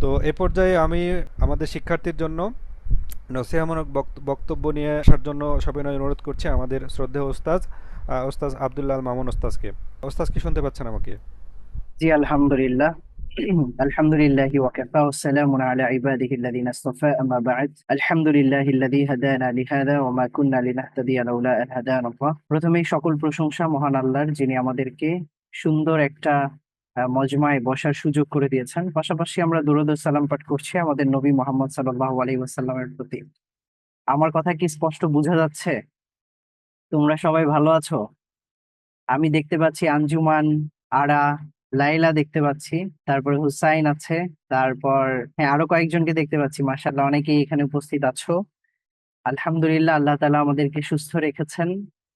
তো এ পর্যায়ে আমি আমাদের শিক্ষার্থীর জন্য নসিহামূলক বক্তব্য নিয়ে আসার জন্য সবিনয় অনুরোধ করছি আমাদের শ্রদ্ধেয় ওস্তাজ ওস্তাজ আব্দুল্লাহ আল মামুন ওস্তাজকে। ওস্তাজ কি শুনতে পাচ্ছেন আমাকে? জি আলহামদুলিল্লাহ। আলহামদুলিল্লাহি ওয়াকাফা ওয়াসসালামু আলা ইবাদিহি আল্লাযিনা ইসতাফা আম্মা বা'দ। আলহামদুলিল্লাহিল্লাযী হাদানা লিহাযা ওয়া মা কুন্না লিনাহতাদিয়া লাউলা আন হাদানাল্লাহ। প্রথমেই সকল প্রশংসা মহান আল্লাহর, যিনি আমাদেরকে সুন্দর একটা মজমায় বসার সুযোগ করে দিয়েছেন। পাশাপাশি আমরা দুরূদ ও সালাম পাঠ করছি আমাদের নবী মুহাম্মদ সাল্লাল্লাহু আলাইহি ওয়াসাল্লামের প্রতি। আমার কথা কি স্পষ্ট বোঝা যাচ্ছে? তোমরা সবাই ভালো আছো? আমি দেখতে পাচ্ছি আঞ্জুমান, আরা, লাইলা দেখতে পাচ্ছি, তারপর হুসাইন আছে, তারপর হ্যাঁ আরো কয়েকজনকে দেখতে পাচ্ছি। মাশাআল্লাহ, অনেকেই এখানে উপস্থিত আছো। আলহামদুলিল্লাহ, আল্লাহ তাআলা আমাদেরকে সুস্থ রেখেছেন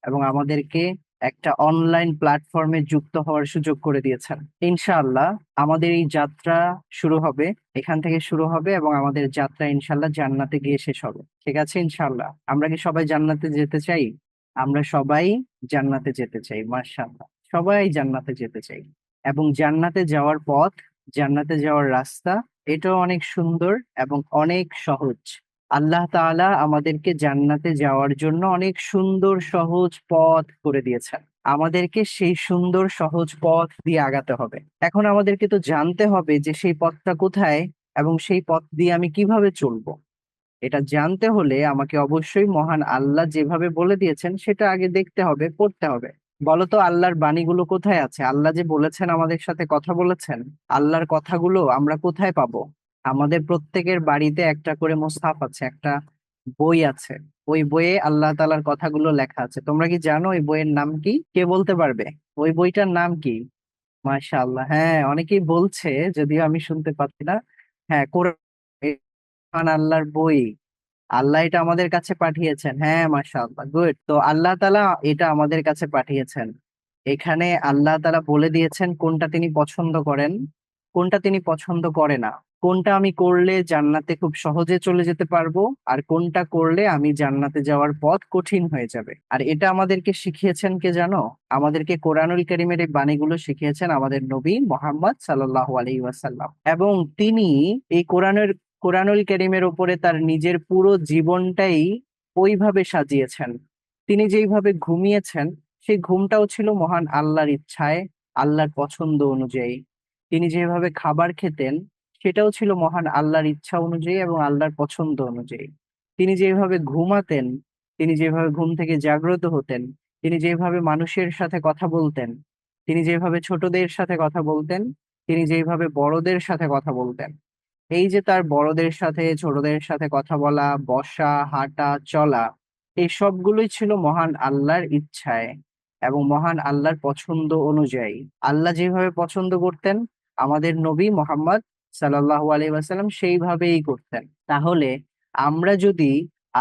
এবং আমাদেরকে একটা অনলাইন প্ল্যাটফর্মে যুক্ত হওয়ার সুযোগ করে দিয়েছেন। ইনশাআল্লাহ আমাদের এই যাত্রা শুরু হবে, এখান থেকে শুরু হবে এবং আমাদের যাত্রা ইনশাআল্লাহ জান্নাতে গিয়ে শেষ হবে। ঠিক আছে ইনশাআল্লাহ? আমরা কি সবাই জান্নাতে যেতে চাই? আমরা সবাই জান্নাতে যেতে চাই, মাশাআল্লাহ। সবাই জান্নাতে যেতে চাই এবং জান্নাতে যাওয়ার পথ, জান্নাতে যাওয়ার রাস্তা, এটাও অনেক সুন্দর এবং অনেক সহজ। আল্লাহ তাআলা আমাদেরকে জান্নাতে যাওয়ার জন্য অনেক সুন্দর সহজ পথ করে দিয়েছেন। আমাদেরকে সেই সুন্দর সহজ পথ দিয়ে আগাতে হবে। এখন আমাদেরকে তো জানতে হবে যে সেই পথটা কোথায় এবং সেই পথ দিয়ে আমি কিভাবে চলবো। এটা জানতে হলে আমাকে অবশ্যই মহান আল্লাহ যেভাবে বলে দিয়েছেন সেটা আগে দেখতে হবে, পড়তে হবে। বলতো আল্লাহর বাণীগুলো কোথায় আছে? আল্লাহ যে বলেছেন, আমাদের সাথে কথা বলেছেন, আল্লাহর কথাগুলো আমরা কোথায় পাবো? আমাদের প্রত্যেকের বাড়িতে একটা করে মুসহাফ আছে, একটা বই আছে। ওই বইয়ে আল্লাহ তাআলার কথাগুলো লেখা আছে। তোমরা কি জানো ওই বইয়ের নাম কি? কে বলতে পারবে ওই বইটার নাম কি? মাশাআল্লাহ, হ্যাঁ অনেকেই বলছে, যদিও আমি শুনতে পাচ্ছি না। হ্যাঁ, কোরআন আল্লাহর বই। আল্লাহ এটা আমাদের কাছে পাঠিয়েছেন। হ্যাঁ মাশাআল্লাহ, গুড। তো আল্লাহ তাআলা এটা আমাদের কাছে পাঠিয়েছেন। এখানে আল্লাহ তাআলা বলে দিয়েছেন কোনটা তিনি পছন্দ করেন, কোনটা তিনি পছন্দ করে না, কোনটা আমি করলে জান্নাতে খুব সহজে চলে যেতে পারবো, আর কোনটা করলে আমি জান্নাতে যাওয়ার পথ কঠিন হয়ে যাবে। আর এটা আমাদেরকে শিখিয়েছেন কে জানো? আমাদেরকে কোরআনুল কারীমের এই বাণীগুলো শিখিয়েছেন আমাদের নবী মুহাম্মদ সাল্লাল্লাহু আলাইহি ওয়াসাল্লাম। এবং তিনি এই কোরআনুল কারীমের উপরে তার নিজের পুরো জীবনটাই ওইভাবে সাজিয়েছেন। তিনি যেইভাবে ঘুমিয়েছেন, সেই ঘুমটাও ছিল মহান আল্লাহর ইচ্ছায়, আল্লাহর পছন্দ অনুযায়ী। তিনি যেভাবে খাবার খেতেন, সেটাও ছিল মহান আল্লাহর ইচ্ছা অনুযায়ী এবং আল্লাহর পছন্দ অনুযায়ী। তিনি যেভাবে ঘুমাতেন, তিনি যেভাবে ঘুম থেকে জাগ্রত হতেন, তিনি যেভাবে মানুষের সাথে কথা বলতেন, তিনি যেভাবে ছোটদের সাথে কথা বলতেন, তিনি যেভাবে বড়দের সাথে কথা বলতেন, এই যে তার বড়দের সাথে ছোটদের সাথে কথা বলা, বসা, হাঁটা, চলা, এই সবগুলোই ছিল মহান আল্লাহর ইচ্ছায় এবং মহান আল্লাহর পছন্দ অনুযায়ী। আল্লাহ যেভাবে পছন্দ করতেন, আমাদের নবী মোহাম্মদ সাল্লাল্লাহু আলাইহি ওয়াসাল্লাম সেইভাবেই করতেন। তাহলে আমরা যদি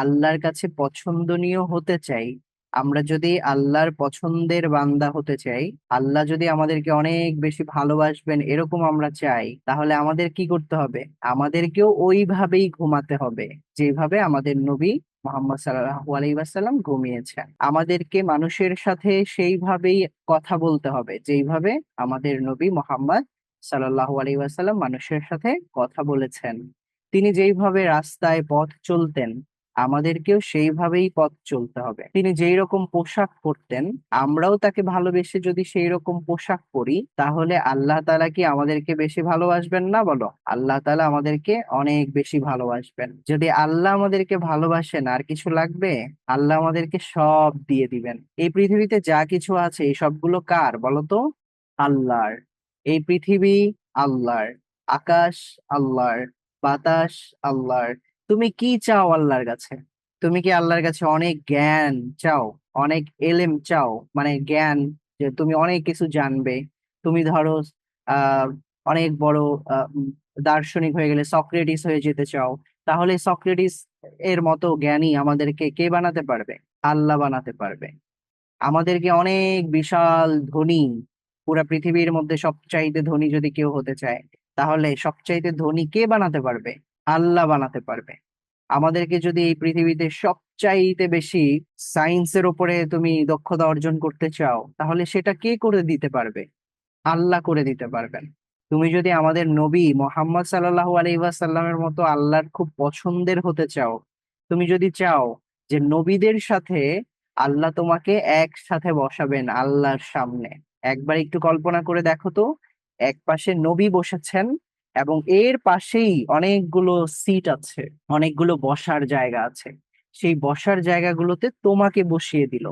আল্লাহর কাছে পছন্দনীয় হতে চাই, আমরা যদি আল্লাহর পছন্দের বান্দা হতে চাই, আল্লাহ যদি আমাদেরকে অনেক বেশি ভালোবাসবেন এরকম আমরা চাই, তাহলে আমাদের কি করতে হবে? আমাদেরকেও ওইভাবেই ঘুমাতে হবে যেভাবে আমাদের নবী মোহাম্মদ সাল্লাল্লাহু আলাইহি ওয়াসাল্লাম ঘুমিয়েছেন। আমাদেরকে মানুষের সাথে সেইভাবেই কথা বলতে হবে যেইভাবে আমাদের নবী মোহাম্মদ সাল্লাল্লাহু আলাইহি ওয়াসাল্লাম মানুষের সাথে কথা বলেছেন। তিনি যেইভাবে রাস্তায় পথ চলতেন, আমাদেরকেও সেইভাবেই পথ চলতে হবে। তিনি যেই রকম পোশাক পরতেন, আমরাও তাকে ভালোবেসে যদি সেই রকম পোশাক পরি, তাহলে আল্লাহ তাআলা কি আমাদেরকে বেশি ভালোবাসবেন না? বলো, আল্লাহ তাআলা আমাদেরকে অনেক বেশি ভালোবাসবেন। যদি আল্লাহ আমাদেরকে ভালোবাসেন, আর কিছু লাগবে? আল্লাহ আমাদেরকে সব দিয়ে দিবেন। এই পৃথিবীতে যা কিছু আছে এই সবগুলো কার বলো তো? আল্লাহর। এই পৃথিবী আল্লাহর, আকাশ আল্লাহর, বাতাস আল্লাহর। তুমি কি চাও আল্লাহর কাছে? তুমি কি আল্লাহর কাছে অনেক জ্ঞান চাও, অনেক এলেম চাও, মানে জ্ঞান, যে তুমি অনেক কিছু জানবে? তুমি ধরো আহ অনেক বড় দার্শনিক হয়ে গেলে, সক্রেটিস হয়ে যেতে চাও, তাহলে সক্রেটিস এর মতো জ্ঞানী আমাদেরকে কে বানাতে পারবে? আল্লাহ বানাতে পারবে। আমাদেরকে অনেক বিশাল ধনী, পুরা পৃথিবীর মধ্যে সবচাইতে ধনী যদি কেউ হতে চায়, তাহলে সবচাইতে ধনী কে বানাতে পারবে? আল্লাহ বানাতে পারবে। আমাদেরকে যদি এই পৃথিবীতে সবচাইতে বেশি সায়েন্সের উপরে তুমি দক্ষতা অর্জন করতে চাও, তাহলে সেটা কে করে দিতে পারবে? আল্লাহ করে দিতে পারবেন। তুমি যদি আমাদের নবী মোহাম্মদ সাল্লাল্লাহু আলাইহি ওয়াসাল্লামের মতো আল্লাহর খুব পছন্দের হতে চাও, তুমি যদি চাও যে নবীদের সাথে আল্লাহ তোমাকে একসাথে বসাবেন আল্লাহর সামনে, একবার একটু কল্পনা করে দেখো তো, এক পাশে নবী বসেছেন এবং এর পাশেই অনেকগুলো সিট আছে, অনেকগুলো বসার জায়গা আছে, সেই বসার জায়গাগুলোতে তোমাকে বসিয়ে দিল,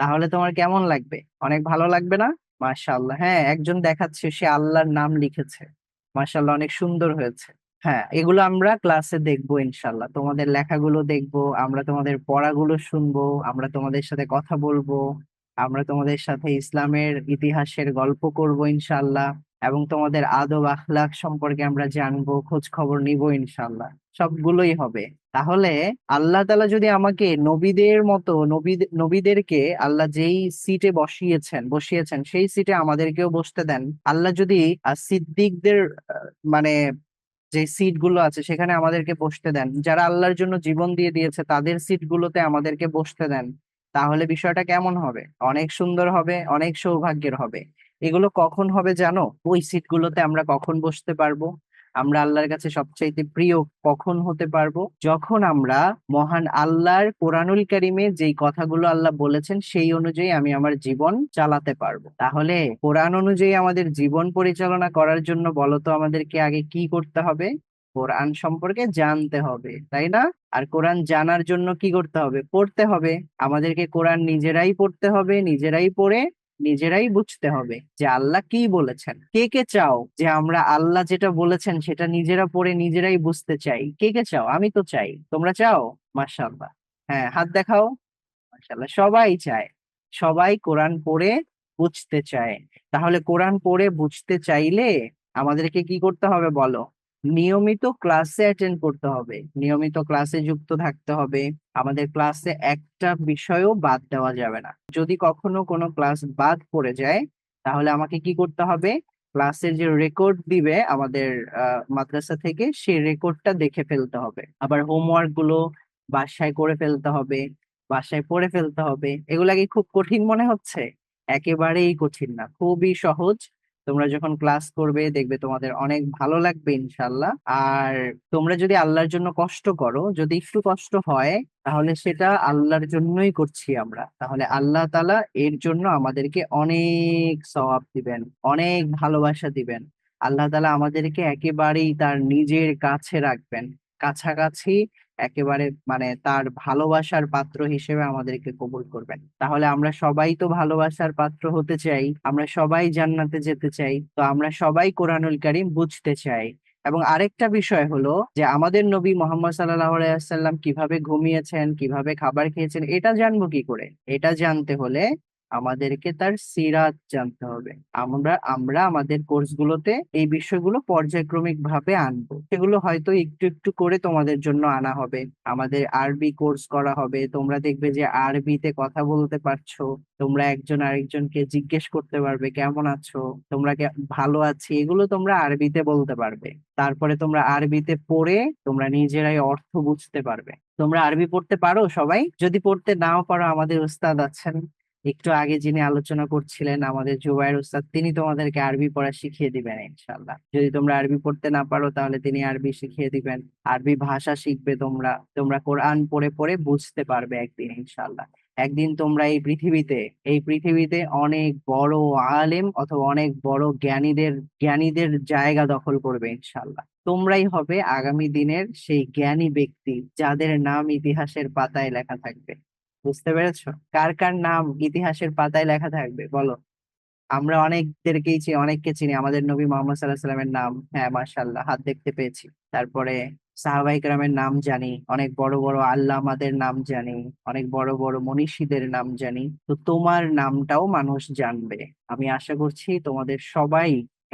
তাহলে তোমার কেমন লাগবে? অনেক ভালো লাগবে না? মাশাআল্লাহ, হ্যাঁ, একজন দেখাচ্ছে সে আল্লাহর নাম লিখেছে, মাশাআল্লাহ, অনেক সুন্দর হয়েছে। হ্যাঁ, এগুলো আমরা ক্লাসে দেখবো ইনশাল্লাহ, তোমাদের লেখাগুলো দেখবো, আমরা তোমাদের পড়াগুলো শুনবো, আমরা তোমাদের সাথে কথা বলবো, আমরা তোমাদের সাথে ইসলামের ইতিহাসের গল্প করব ইনশাল্লাহ, এবং তোমাদের আদব আখলাক সম্পর্কে আমরা জানবো, খোঁজ খবর নিব ইনশাল্লাহ, সবগুলোই হবে। তাহলে আল্লাহ তাআলা যদি আমাকে নবীদের মতো নবীদেরকে আল্লাহ যেই সিটে বসিয়েছেন সেই সিটে আমাদেরকেও বসতে দেন, আল্লাহ যদি সিদ্দিকদের মানে যে সিট গুলো আছে সেখানে আমাদেরকে বসতে দেন, যারা আল্লাহর জন্য জীবন দিয়ে দিয়েছে তাদের সিট গুলোতে আমাদেরকে বসতে দেন, তাহলে বিষয়টা কেমন হবে? অনেক সুন্দর হবে, অনেক সৌভাগ্যের হবে। এগুলো কখন হবে জানো? ওই সিট গুলোতে আমরা কখন বসতে পারবো? আমরা আল্লাহর কাছে সবচাইতে প্রিয় কখন হতে পারবো? যখন আমরা মহান আল্লাহর কোরআনুল কারিমে যেই কথাগুলো আল্লাহ বলেছেন সেই অনুযায়ী আমি আমার জীবন চালাতে পারবো। তাহলে কোরআন অনুযায়ী আমাদের জীবন পরিচালনা করার জন্য বলো তো আমাদেরকে আগে কি করতে হবে? কোরআন সম্পর্কে জানতে হবে, তাই না? আর কোরআন জানার জন্য কি করতে হবে? পড়তে হবে। আমাদেরকে কোরআন নিজেরাই পড়তে হবে, নিজেরাই পড়ে নিজেরাই বুঝতে হবে যে আল্লাহ কি বলেছেন। কে কে চাও যে আমরা আল্লাহ যেটা বলেছেন সেটা নিজেরা পড়ে নিজেরাই বুঝতে চাই? কে কে চাও? আমি তো চাই, তোমরা চাও? মাশাআল্লাহ, হ্যাঁ, হাত দেখাও। মাশাআল্লাহ, সবাই চায়, সবাই কোরআন পড়ে বুঝতে চায়। তাহলে কোরআন পড়ে বুঝতে চাইলে আমাদেরকে কি করতে হবে বলো? নিয়মিত ক্লাসে অ্যাটেন্ড করতে হবে, নিয়মিত ক্লাসে যুক্ত থাকতে হবে। আমাদের ক্লাসে একটা বিষয়ও বাদ দেওয়া যাবে না। যদি কখনো কোনো ক্লাস বাদ পড়ে যায় তাহলে আমাকে কি করতে হবে? ক্লাসের যে রেকর্ড দিবে আমাদের মাদ্রাসা থেকে, সেই রেকর্ডটা দেখে ফেলতে হবে। আবার হোমওয়ার্ক গুলো বাসায় করে ফেলতে হবে, বাসায় পড়ে ফেলতে হবে। এগুলা কি খুব কঠিন মনে হচ্ছে? একেবারেই কঠিন না, খুবই সহজ। তোমরা যখন ক্লাস করবে দেখবে তোমাদের অনেক ভালো লাগবে ইনশাল্লাহ। আর তোমরা যদি আল্লাহর জন্য কষ্ট করো, যদি একটু কষ্ট হয়, তাহলে সেটা আল্লাহর জন্যই করছি আমরা, তাহলে আল্লাহ তাআলা এর জন্য আমাদেরকে অনেক সওয়াব দিবেন, অনেক ভালোবাসা দিবেন। আল্লাহ তাআলা আমাদেরকে একেবারেই তার নিজের কাছে রাখবেন, কাছাকাছি, একেবারে মানে তার ভালোবাসার পাত্র হিসেবে আমাদেরকে কবুল করবেন। তাহলে আমরা সবাই তো ভালোবাসার পাত্র হতে চাই, আমরা সবাই জান্নাতে যেতে চাই, তো আমরা সবাই কোরআনুল কারীম বুঝতে চাই। এবং আরেকটা বিষয় হলো যে আমাদের নবী মোহাম্মদ সাল্লাল্লাহু আলাইহি ওয়াসাল্লাম কিভাবে ঘুমিয়েছেন, কিভাবে খাবার খেয়েছেন, এটা জানবো কি করে? এটা জানতে হলে আমাদেরকে তার সিরাত জানতে হবে। আমরা আমরা আমাদের কোর্সগুলোতে এই বিষয়গুলো পর্যায়ক্রমিক ভাবে আনবো, সেগুলো হয়তো একটু একটু করে তোমাদের জন্য আনা হবে। আমাদের আরবি কোর্স করা হবে, তোমরা দেখবে যে আরবিতে কথা বলতে পারছো, তোমরা একজন আরেকজনকে জিজ্ঞেস করতে পারবে কেমন আছো, তোমরা ভালো আছি, এগুলো তোমরা আরবিতে বলতে পারবে। তারপরে তোমরা আরবিতে পড়ে তোমরা নিজেরাই অর্থ বুঝতে পারবে। তোমরা আরবি পড়তে পারো সবাই? যদি পড়তে নাও পারো, আমাদের উস্তাদ আছেন, একটু আগে যিনি আলোচনা করছিলেন আমাদের জুবায়ের উস্তাদ, তিনি তোমাদেরকে আরবি পড়া শিখিয়ে দিবেন ইনশাল্লাহ। যদি তোমরা আরবি পড়তে না পারো তাহলে তিনি আরবি শিখিয়ে দিবেন, আরবি ভাষা শিখবে তোমরা, তোমরা কোরআন পড়ে পড়ে বুঝতে পারবে একদিন ইনশাল্লাহ। একদিন তোমরা এই পৃথিবীতে অনেক বড় আলেম অথবা অনেক বড় জ্ঞানীদের জ্ঞানীদের জায়গা দখল করবে ইনশাল্লাহ। তোমরাই হবে আগামী দিনের সেই জ্ঞানী ব্যক্তি যাদের নাম ইতিহাসের পাতায় লেখা থাকবে। বুঝতে পেরেছো? কার কার নাম ইতিহাসের পাতায় লেখা থাকবে বলো? আমরা অনেককে চিনি, আমাদের নবী মোহাম্মদ সাল্লাহ সাল্লামের নাম, হ্যাঁ মাশাআল্লাহ, হাত দেখতে পেয়েছি। তারপরে সাহাবাই কেরামের নাম জানি, অনেক বড় বড় আল্লামাদের নাম জানি, অনেক বড় বড় মনীষীদের নাম জানি। তো তোমার নামটাও মানুষ জানবে। আমি আশা করছি তোমাদের সবাই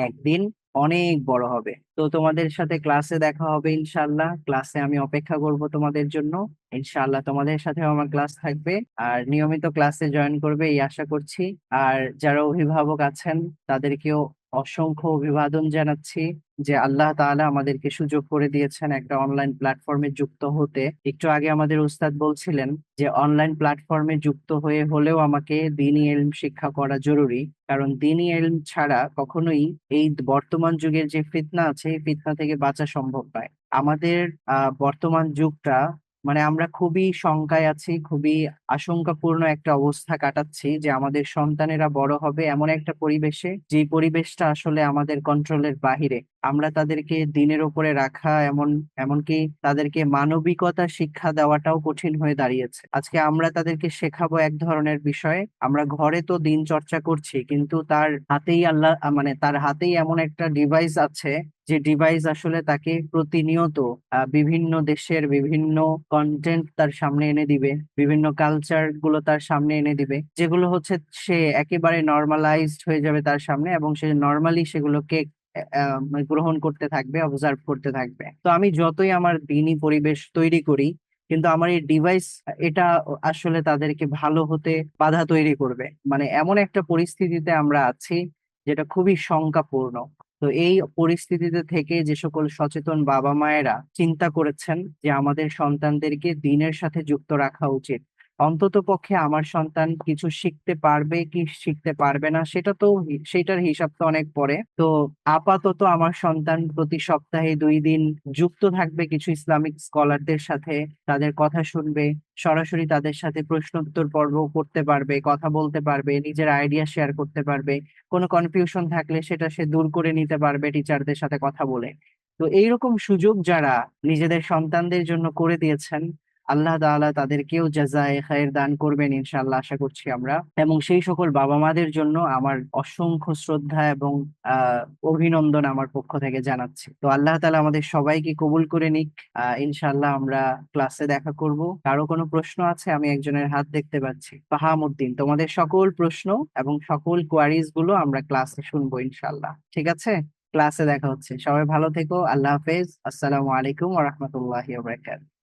একদিন অনেক বড় হবে। তো তোমাদের সাথে ক্লাসে দেখা হবে ইনশাল্লাহ, ক্লাসে আমি অপেক্ষা করব তোমাদের জন্য। ইনশাআল্লাহ তোমাদের সাথেও আমার ক্লাস থাকবে, আর নিয়মিত ক্লাসে জয়েন করবে এই আশা করছি। আর যারা অভিভাবক আছেন তাদেরকেও অসংখ্য অভিবাদন জানাচ্ছি যে আল্লাহ তাআলা আমাদেরকে সুযোগ করে দিয়েছেন একটা অনলাইন প্ল্যাটফর্মে যুক্ত হতে। একটু আগে আমাদের উস্তাদ বলছিলেন যে অনলাইন প্ল্যাটফর্মে যুক্ত হয়ে হলেও আমাকে দ্বীনি ইলম শিক্ষা করা জরুরি, কারণ দ্বীনি ইলম ছাড়া কখনোই এই বর্তমান যুগের যে ফিতনা আছে এই ফিতনা থেকে বাঁচা সম্ভব নয়। আমাদের বর্তমান যুগটা মানে আমরা খুবই শঙ্কায় আছি, খুবই আশঙ্কাপূর্ণ একটা অবস্থা কাটাচ্ছি যে আমাদের সন্তানেরা বড় হবে এমন একটা পরিবেশে, যে পরিবেশটা আসলে আমাদের কন্ট্রোলের বাহিরে। আমরা তাদেরকে দিনের উপরে রাখা, এমনকি তাদেরকে মানবিকতা শিক্ষা দেওয়াটাও কঠিন হয়ে দাঁড়িয়েছে। আজকে আমরা তাদেরকে শেখাবো এক ধরনের বিষয়, আমরা ঘরে তো দিন চর্চা করছি, কিন্তু তার হাতেই মানে তার হাতেই এমন একটা ডিভাইস আছে যে ডিভাইস আসলে তাকে প্রতিনিয়ত বিভিন্ন দেশের বিভিন্ন কন্টেন্ট তার সামনে এনে দিবে, বিভিন্ন কালচার গুলো তার সামনে এনে দিবে, যেগুলো হচ্ছে সে একেবারে নর্মালাইজড হয়ে যাবে তার সামনে, এবং সে নর্মালি সেগুলোকে মানে গ্রহণ করতে থাকবে, অবজার্ভ করতে থাকবে। তো আমি যতই আমার দিনী পরিবেশ তৈরি করি, কিন্তু আমার এই ডিভাইস এটা আসলে তাদেরকে ভালো হতে বাধা তৈরি করবে। মানে এমন একটা পরিস্থিতিতে আমরা আছি যেটা খুবই শঙ্কাপূর্ণ। তো এই পরিস্থিতিতে থেকে যে সকল সচেতন বাবা মায়েরা চিন্তা করেছেন যে আমাদের সন্তানদেরকে দ্বীনের সাথে যুক্ত রাখা উচিত, অন্তত পক্ষে আমার সন্তান কিছু শিখতে পারবে কি শিখতে পারবে না সেটার হিসাব তো অনেক পরে। তো আপাতত আমার সন্তান প্রতি সপ্তাহে 2 দিন যুক্ত থাকবে কিছু ইসলামিক স্কলারদের সাথে, তাদের কথা শুনবে, সরাসরি তাদের সাথে প্রশ্নোত্তর পর্ব করতে পারবে, কথা বলতে পারবে, নিজের আইডিয়া শেয়ার করতে পারবে, কোনো কনফিউশন থাকলে সেটা সে দূর করে নিতে পারবে টিচারদের সাথে কথা বলে। তো এইরকম সুযোগ যারা নিজেদের সন্তানদের জন্য করে দিয়েছেন, আল্লাহ তাআলা তাদেরকেও জাযায়ে খায়ের দান করবেন ইনশাআল্লাহ, আশা করছি আমরা। এবং সেই সকল বাবা মাদের জন্য আমার অসংখ্য শ্রদ্ধা এবং আহ অভিনন্দন আমার পক্ষ থেকে জানাচ্ছি। তো আল্লাহ তাআলা আমাদের সবাইকে কবুল করে নিক। ইনশাআল্লাহ আমরা ক্লাসে দেখা করব। কারো কোনো প্রশ্ন আছে? আমি একজনের হাত দেখতে পাচ্ছি, ফাহামুদ্দিন। তোমাদের সকল প্রশ্ন এবং সকল কোয়ারিজ গুলো আমরা ক্লাসে শুনবো ইনশাআল্লাহ। ঠিক আছে, ক্লাসে দেখা হচ্ছে। সবাই ভালো থেকো। আল্লাহ হাফেজ। আসসালামু আলাইকুম ওয়া রাহমাতুল্লাহি ওয়া বারাকাতুহু।